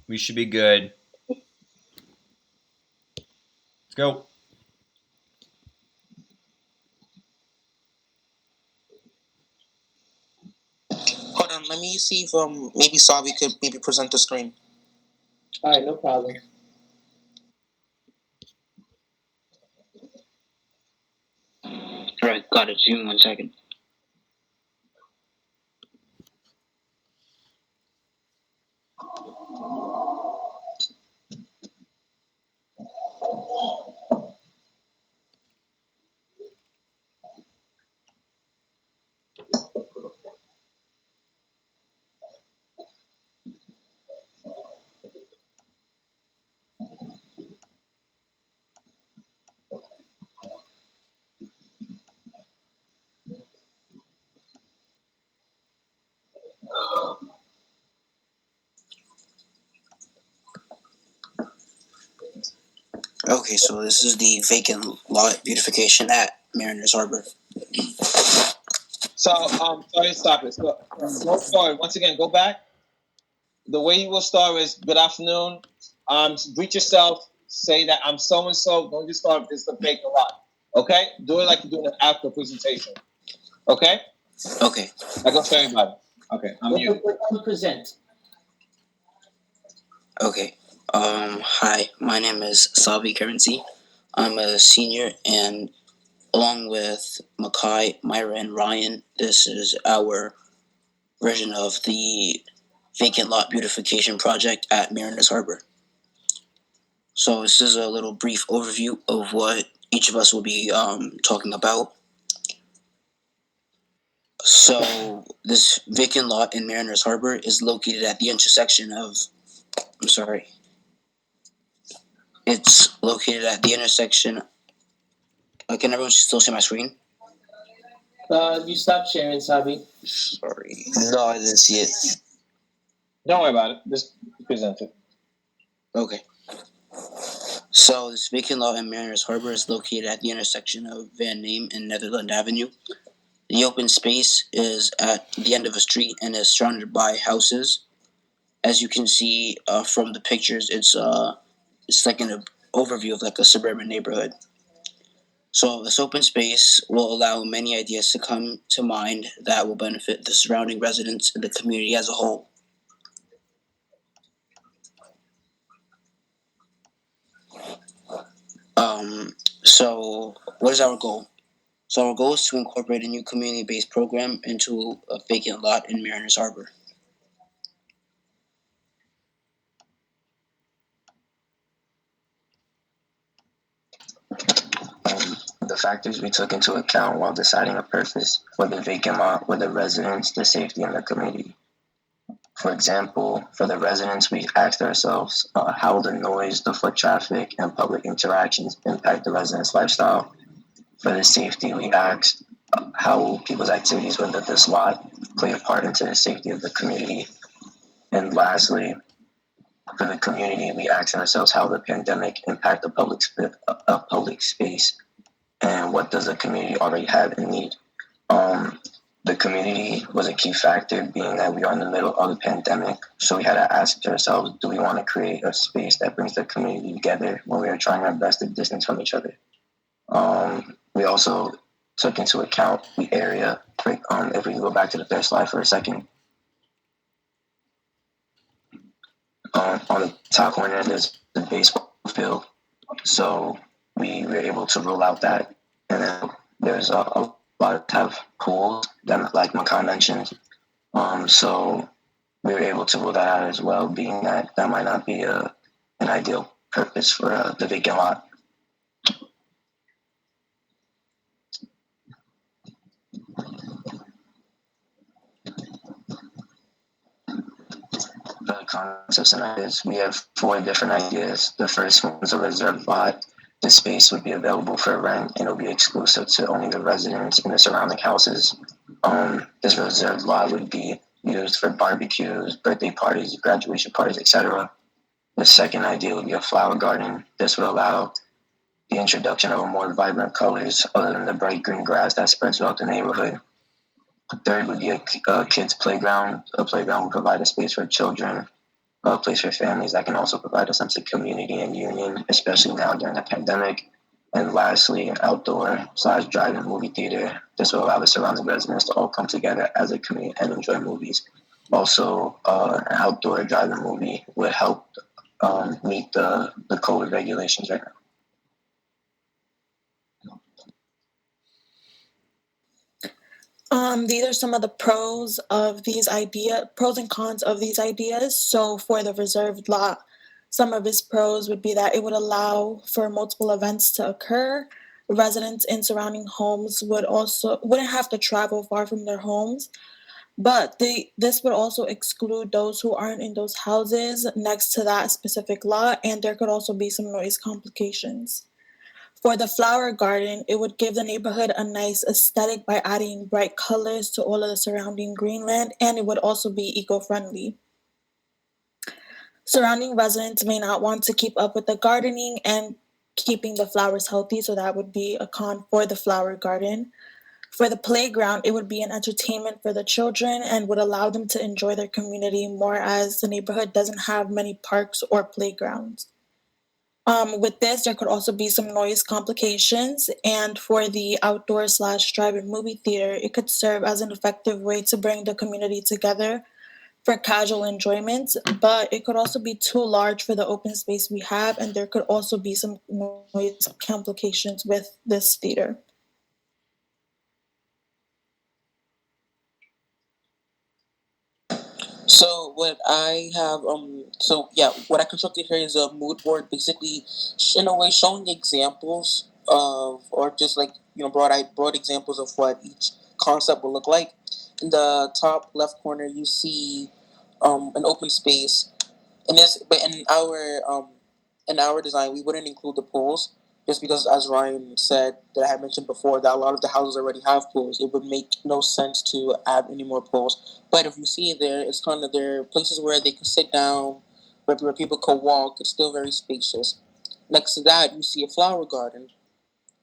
We should be good. Let's go. Hold on, let me see if maybe Savi could maybe present the screen. All right, no problem. All right, got it. Give me 1 second. Okay, so this is the vacant lot beautification at Mariners Harbor. So, sorry to stop it. So, go forward. Once again, go back. The way you will start is good afternoon. Greet yourself. Say that I'm so and so. Don't just start this is a vacant lot. Okay? Do it like you're doing an after presentation. Okay? Okay. That goes for everybody. Okay, I'm you. Present. Okay. Hi, my name is Savi Currency. I'm a senior, and along with Makai, Myra, and Ryan, this is our version of the vacant lot beautification project at Mariners Harbor. So this is a little brief overview of what each of us will be talking about. So this vacant lot in Mariners Harbor is located at the intersection of, it's located at the intersection. Can everyone still see my screen? You stopped sharing, Sabi. Sorry. No, I didn't see it. Don't worry about it. Just present it. Okay. So this vacant lot in Mariners Harbor is located at the intersection of Van Name and Netherland Avenue. The open space is at the end of a street and is surrounded by houses. As you can see from the pictures, it's like an overview of like a suburban neighborhood. So this open space will allow many ideas to come to mind that will benefit the surrounding residents and the community as a whole. So what is our goal? So our goal is to incorporate a new community-based program into a vacant lot in Mariners Harbor. The factors we took into account while deciding a purpose for the vacant lot were the residents, the safety, and the community. For example, for the residents, we asked ourselves how will the noise, the foot traffic, and public interactions impact the residents' lifestyle. For the safety, we asked how will people's activities within this lot play a part into the safety of the community. And lastly, for the community, we asked ourselves how the pandemic impact the public space, and what does the community already have in need. The community was a key factor, being that we are in the middle of the pandemic. So we had to ask ourselves, do we want to create a space that brings the community together when we are trying our best to distance from each other? We also took into account the area. If we go back to the first slide for a second. On the top corner, there's the baseball field. So we were able to rule out that. And then there's a lot of pools that, like Makai mentioned. So we were able to rule that out as well, being that that might not be an ideal purpose for the vacant lot. The concepts and ideas, we have 4 different ideas. The first one is a reserved lot. The space would be available for rent and it'll be exclusive to only the residents in the surrounding houses. This reserved lot would be used for barbecues, birthday parties, graduation parties, etc. The second idea would be a flower garden. This would allow the introduction of more vibrant colors other than the bright green grass that spreads throughout the neighborhood. The third would be a kids' playground. A playground would provide a space for children a place for families that can also provide a sense of community and union, especially now during the pandemic. And lastly, an outdoor/drive-in movie theater. This will allow the surrounding residents to all come together as a community and enjoy movies. Also, an outdoor drive-in movie would help meet the COVID regulations right now. These are some of the pros and cons of these ideas. So for the reserved lot, some of its pros would be that it would allow for multiple events to occur. Residents in surrounding homes wouldn't have to travel far from their homes, but this would also exclude those who aren't in those houses next to that specific lot, and there could also be some noise complications. For the flower garden, it would give the neighborhood a nice aesthetic by adding bright colors to all of the surrounding greenland, and it would also be eco-friendly. Surrounding residents may not want to keep up with the gardening and keeping the flowers healthy, so that would be a con for the flower garden. For the playground, it would be an entertainment for the children and would allow them to enjoy their community more, as the neighborhood doesn't have many parks or playgrounds. With this, there could also be some noise complications. And for the outdoor/drive-in movie theater, it could serve as an effective way to bring the community together for casual enjoyment, but it could also be too large for the open space we have, and there could also be some noise complications with this theater. So what I have, what I constructed here is a mood board, basically, in a way, showing examples of, or just like broad examples of what each concept will look like. In the top left corner, you see an open space. But in our design, we wouldn't include the pools just because, as Ryan said, that I had mentioned before, that a lot of the houses already have pools. It would make no sense to add any more pools. But if you see it there, it's kind of there are places where they can sit down, where people can walk. It's still very spacious. Next to that, you see a flower garden.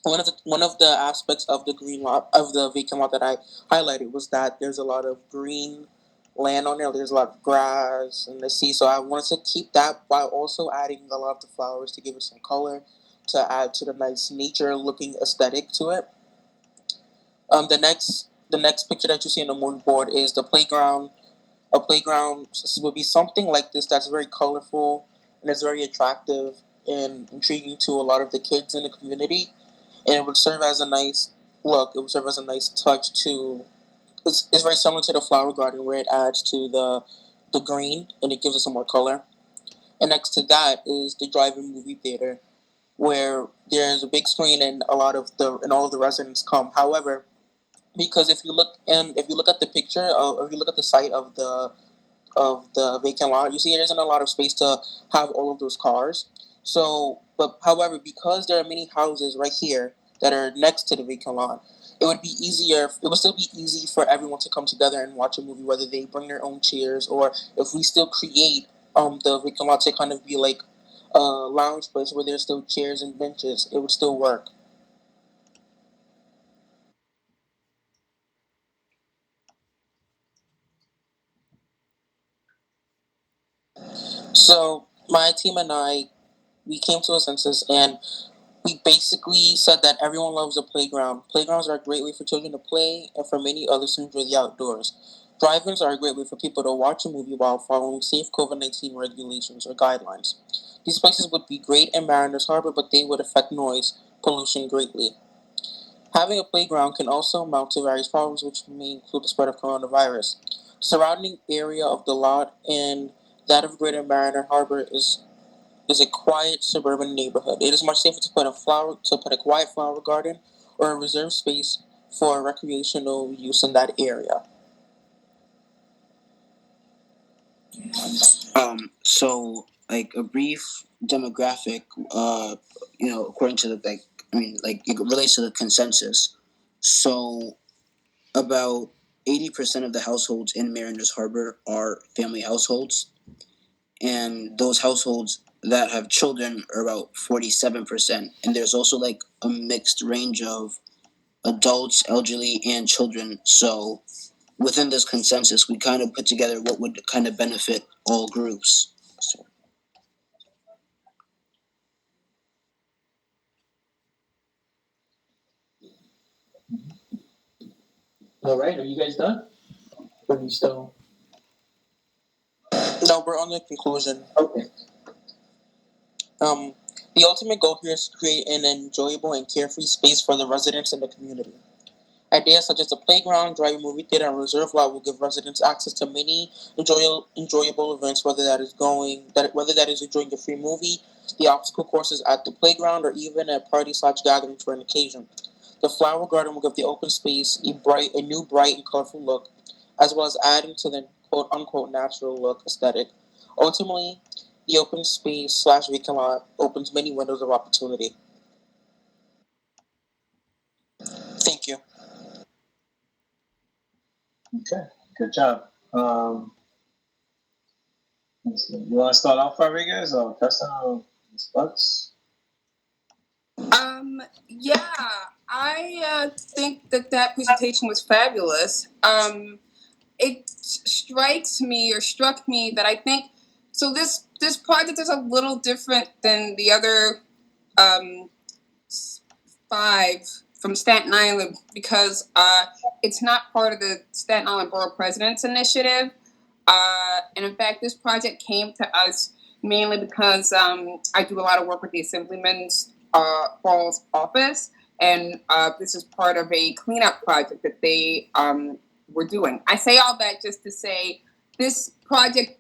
One of the aspects of the green lot of the vacant lot that I highlighted was that there's a lot of green land on there. There's a lot of grass and the sea. So I wanted to keep that while also adding a lot of the flowers to give it some color, to add to the nice nature looking aesthetic to it. The next picture that you see on the mood board is the playground. A playground would be something like this that's very colorful and it's very attractive and intriguing to a lot of the kids in the community, and it would serve as a nice look. It would serve as a nice touch to. It's very similar to the flower garden where it adds to the green and it gives it some more color. And next to that is the drive-in movie theater where there's a big screen and all of the residents come. However, because if you look at the picture or if you look at the site of the vacant lot, you see there isn't a lot of space to have all of those cars. So, but however, because there are many houses right here that are next to the vacant lot, it would be easier. It would still be easy for everyone to come together and watch a movie, whether they bring their own chairs or if we still create the vacant lot to kind of be like a lounge place where there's still chairs and benches. It would still work. So my team and I, we came to a census and we basically said that everyone loves a playground. Playgrounds are a great way for children to play and for many others to enjoy the outdoors. Drive-ins are a great way for people to watch a movie while following safe COVID-19 regulations or guidelines. These places would be great in Mariners Harbor, but they would affect noise pollution greatly. Having a playground can also amount to various problems, which may include the spread of coronavirus. The surrounding area of the lot and that of Greater Mariner Harbor is a quiet suburban neighborhood. It is much safer to put a quiet flower garden or a reserved space for recreational use in that area. So like a brief demographic, according to it relates to the consensus. So about 80% of the households in Mariners Harbor are family households, and those households that have children are about 47%. And there's also like a mixed range of adults, elderly, and children. So within this consensus, we kind of put together what would kind of benefit all groups. All right, are you guys done? Or are you still? No, we're on the conclusion. Okay. The ultimate goal here is to create an enjoyable and carefree space for the residents in the community. Ideas such as a playground, drive-in movie theater, and reserve lot will give residents access to many enjoyable events, whether that is enjoying a free movie, the obstacle courses at the playground, or even a party/gathering for an occasion. The flower garden will give the open space a new bright and colorful look, as well as adding to the quote-unquote natural look aesthetic. Ultimately, the open space/vacant lot opens many windows of opportunity. Thank you. Okay, good job. Let's see. You want to start off, Rodriguez, or Preston, or Ms. Bucks? Yeah, I think that presentation was fabulous. It struck me that I think so. This project is a little different than the other 5 from Staten Island because it's not part of the Staten Island Borough President's Initiative. And in fact, this project came to us mainly because I do a lot of work with the Assemblyman's Falls office, and this is part of a cleanup project that they were doing. I say all that just to say this project,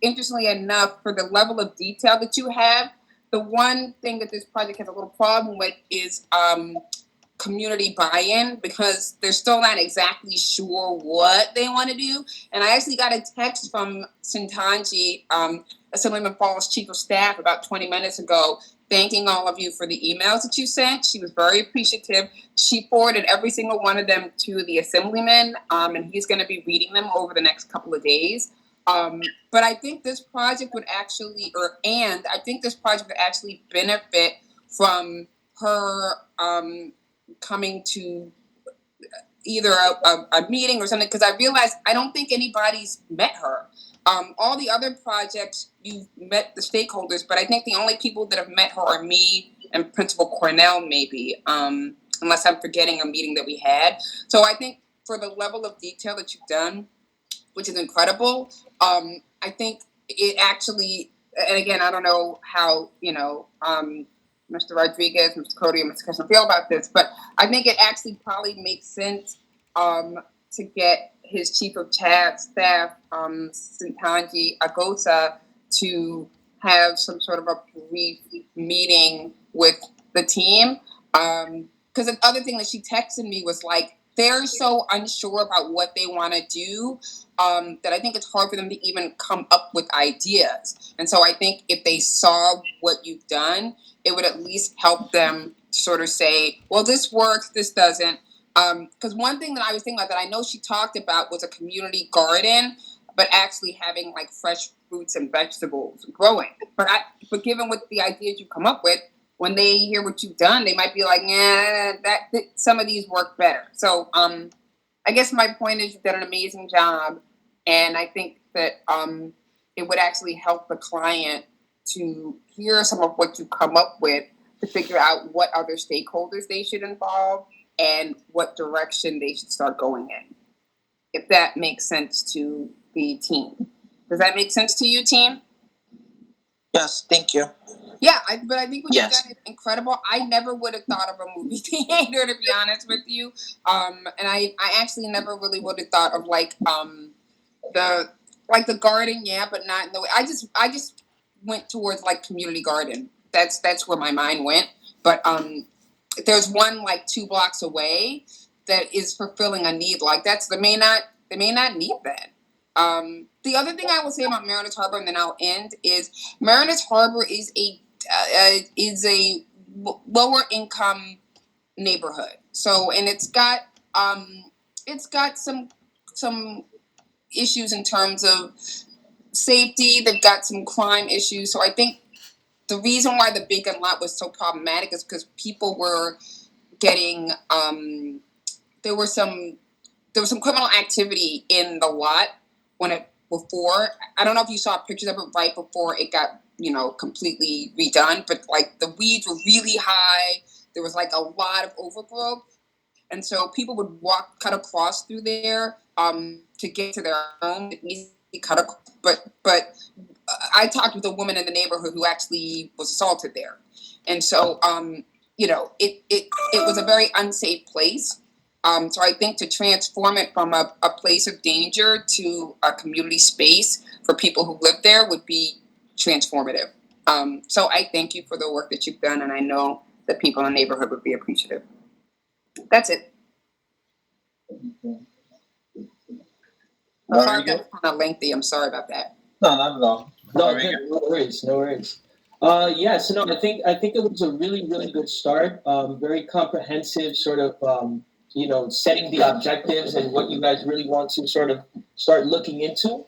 interestingly enough, for the level of detail that you have, the one thing that this project has a little problem with is community buy-in because they're still not exactly sure what they want to do. And I actually got a text from Sintanji, Assemblyman Falls Chief of Staff, about 20 minutes ago, thanking all of you for the emails that you sent. She was very appreciative. She forwarded every single one of them to the Assemblyman, and he's going to be reading them over the next couple of days. But I think this project would actually, benefit from her coming to either a meeting or something, because I realized I don't think anybody's met her. All the other projects, you've met the stakeholders, but I think the only people that have met her are me and Principal Cornell, maybe, unless I'm forgetting a meeting that we had. So I think for the level of detail that you've done, which is incredible, I think it actually, and again, I don't know how, Mr. Rodriguez, Mr. Cody, and Mr. Kessler feel about this, but I think it actually probably makes sense to get his chief of staff, Sintanji Agosa, to have some sort of a brief meeting with the team. Because the other thing that she texted me was like, they're so unsure about what they want to do that I think it's hard for them to even come up with ideas. And so I think if they saw what you've done, it would at least help them sort of say, well, this works, this doesn't. Because one thing that I was thinking about that I know she talked about was a community garden, but actually having like fresh fruits and vegetables growing. But given what the ideas you come up with, when they hear what you've done, they might be like, that some of these work better. So I guess my point is you've done an amazing job. And I think that it would actually help the client to hear some of what you come up with to figure out what other stakeholders they should involve and what direction they should start going in. If that makes sense to the team. Does that make sense to you, team? Yes, thank you. Yeah, but I think what Yes. you've done is incredible. I never would have thought of a movie theater, to be honest with you. And I actually never really would have thought of like the garden, yeah, but not in the way. I just went towards like community garden. That's where my mind went. But there's one like 2 blocks away that is fulfilling a need like that. So they may not need that. The other thing I will say about Mariners Harbor, and then I'll end, is Mariners Harbor is a lower income neighborhood. So, and it's got some issues in terms of safety. They've got some crime issues. So I think the reason why the vacant lot was so problematic is because people were getting there was some criminal activity in the lot before. I don't know if you saw pictures of it right before it got completely redone, but like the weeds were really high. There was like a lot of overgrowth. and so people would cut across through there to get to their home. But I talked with a woman in the neighborhood who actually was assaulted there, and so it was a very unsafe place. So I think to transform it from a place of danger to a community space for people who live there would be transformative. So I thank you for the work that you've done, and I know that people in the neighborhood would be appreciative. That's it. Sorry, that's kind of lengthy. I'm sorry about that. No, not at all. No worries. So no, I think it was a really, really good start. Very comprehensive, sort of, setting the objectives and what you guys really want to sort of start looking into.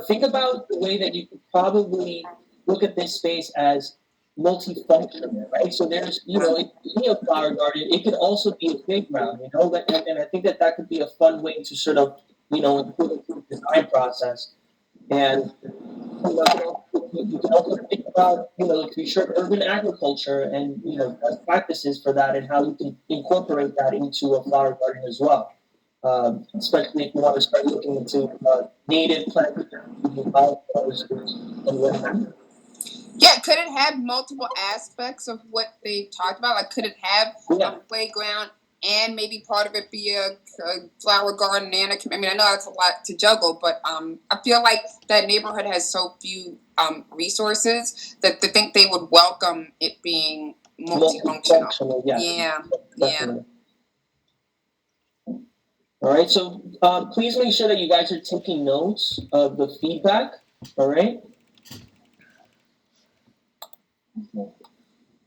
Think about the way that you could probably look at this space as multifunctional, right? So there's, it could be a flower garden. It could also be a playground, and I think that could be a fun way to sort of, improve the design process. And you can also think about, urban agriculture and, best practices for that and how you can incorporate that into a flower garden as well. Especially if you want to start looking into native plants and whatnot. Yeah, could it have multiple aspects of what they talked about? Like, could it have a playground and maybe part of it be a flower garden and I mean, I know that's a lot to juggle, but I feel like that neighborhood has so few resources that they think they would welcome it being multifunctional. Yeah. All right, so please make sure that you guys are taking notes of the feedback. All right.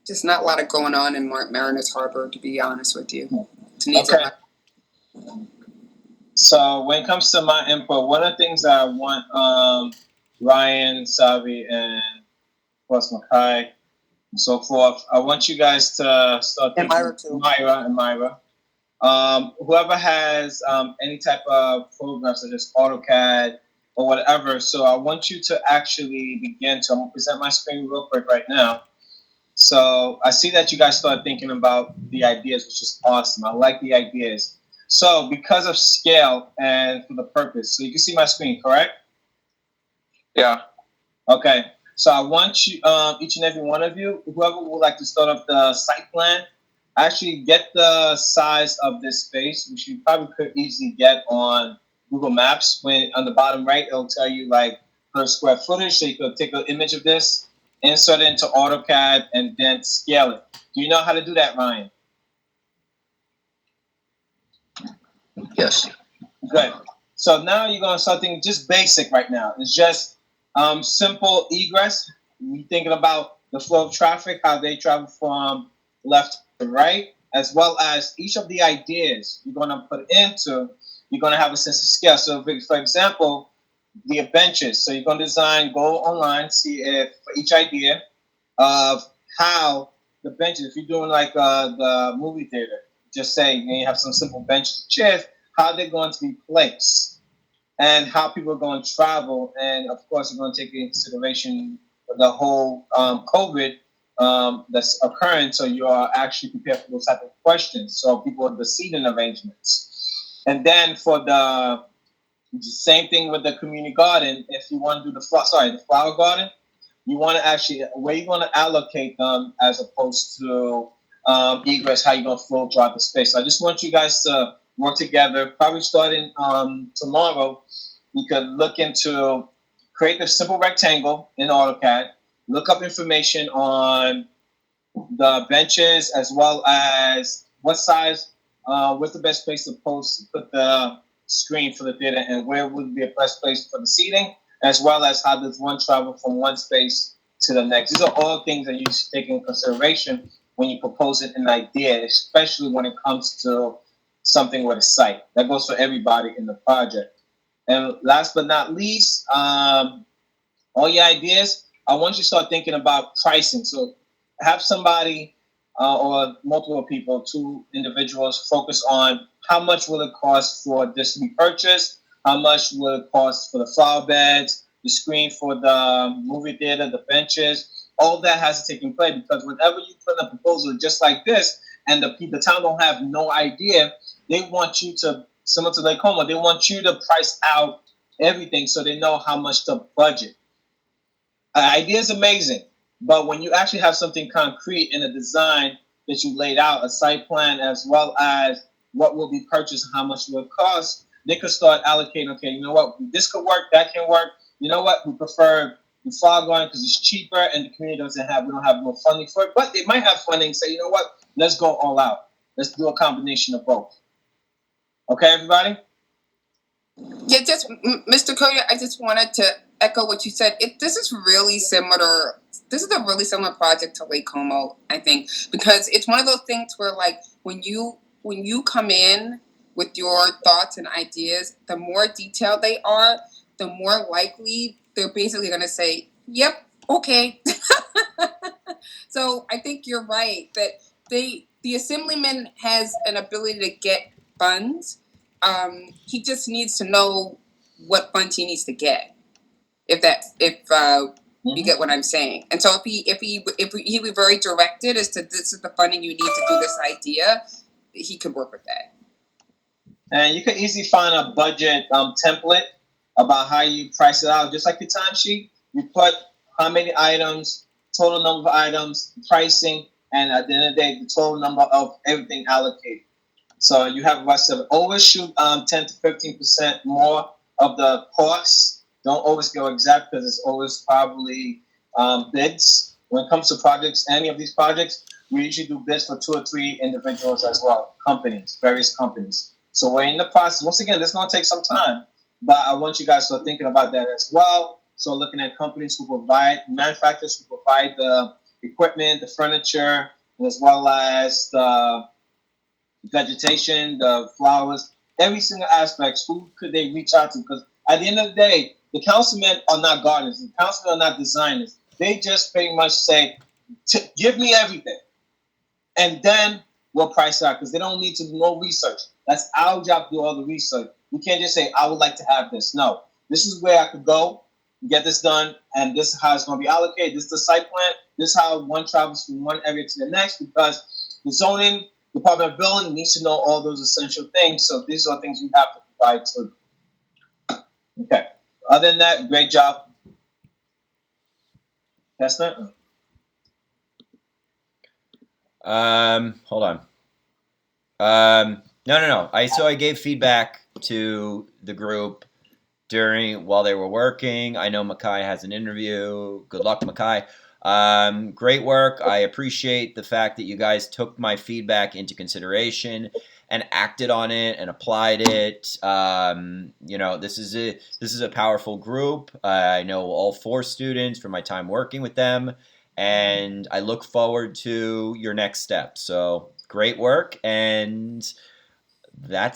Just not a lot of going on in Mariners Harbor, to be honest with you. Okay. So when it comes to my input, one of the things that I want Ryan, Savi, and of course Makai and so forth, I want you guys to start thinking. And Myra. Whoever has any type of program such as AutoCAD or whatever, so I want you to actually begin to, I'm going to present my screen real quick right now. So I see that you guys start thinking about the ideas, which is awesome. I like the ideas. So because of scale and for the purpose, so you can see my screen, correct? Yeah. Okay. So I want you, each and every one of you, whoever would like to start up the site plan, actually get the size of this space, which you probably could easily get on Google Maps. When on the bottom right, it'll tell you like per square footage. So you could take an image of this, insert it into AutoCAD, and then scale it. Do you know how to do that, Ryan? Yes. Good. So now you're going to something just basic right now. It's just simple egress. You're thinking about the flow of traffic, how they travel from left to right, as well as each of the ideas you're going to put into, you're going to have a sense of scale. So, for example, the benches. So you're going to design, go online, see if for each idea of how the benches, if you're doing like the movie theater, just say you have some simple benches, chairs, how they're going to be placed and how people are going to travel. And of course, you're going to take into consideration the whole COVID that's occurring. So you are actually prepared for those type of questions. So people have the seating arrangements. And then for the same thing with the community garden. If you want to do the flower garden, you want to actually where you want to allocate them as opposed to egress, how you're going to flow throughout the space. So I just want you guys to work together. Probably starting tomorrow, you could look into create a simple rectangle in AutoCAD. Look up information on the benches as well as what size, what's the best place to put the screen for the theater and where would be a best place for the seating, as well as how does one travel from one space to the next. These are all things that you should take into consideration when you propose an idea, especially when it comes to something with a site. That goes for everybody in the project. And last but not least, all your ideas, I want you to start thinking about pricing. So have somebody or multiple people, 2 individuals, focus on how much will it cost for this to be purchased, how much will it cost for the flower beds, the screen for the movie theater, the benches. All that has to take in play because whenever you put a proposal just like this, and the town don't have no idea, they want you to, similar to Lake Como, they want you to price out everything so they know how much to budget. Idea is amazing, but when you actually have something concrete in a design that you laid out, a site plan, as well as what will be purchased, how much it will cost, they could start allocating, okay, you know what, this could work, that can work. You know what, we prefer the flower garden because it's cheaper and the community we don't have no funding for it, but they might have funding, say, you know what, let's go all out. Let's do a combination of both. Okay, everybody? Yeah, just Mr. Cody, I just wanted to echo what you said. This is really similar. This is a really similar project to Lake Como, I think, because it's one of those things where, like, when you come in with your thoughts and ideas, the more detailed they are, the more likely they're basically going to say, "Yep, okay." So I think you're right that the assemblyman has an ability to get funds. He just needs to know what funds he needs to get. If you get what I'm saying. And so if he were very directed as to this is the funding you need to do this idea, he could work with that. And you can easily find a budget template about how you price it out. Just like your timesheet, you put how many items, total number of items, pricing, and at the end of the day, the total number of everything allocated. So you have about 7. Always shoot 10 to 15% more of the costs. Don't always go exact because it's always probably bids. When it comes to projects, any of these projects, we usually do bids for 2 or 3 individuals as well, companies, various companies. So we're in the process. Once again, this is going to take some time, but I want you guys to start thinking about that as well. So looking at companies who provide, manufacturers who provide the equipment, the furniture, as well as the vegetation, the flowers, every single aspect. Who could they reach out to? Because at the end of the day, the councilmen are not gardeners. The councilmen are not designers. They just pretty much say, give me everything. And then we'll price out because they don't need to do no research. That's our job to do all the research. We can't just say, I would like to have this. No, this is where I could go, get this done, and this is how it's going to be allocated. This is the site plan. This is how one travels from one area to the next, because the zoning Department of Building needs to know all those essential things. So these are things we have to provide to. Okay. Other than that, great job. Chestnut? Hold on. No. I gave feedback to the group while they were working. I know Makai has an interview. Good luck, Makai. Great work. I appreciate the fact that you guys took my feedback into consideration and acted on it and applied it. This is a powerful group. I know all 4 students from my time working with them, and I look forward to your next step. So great work, and that's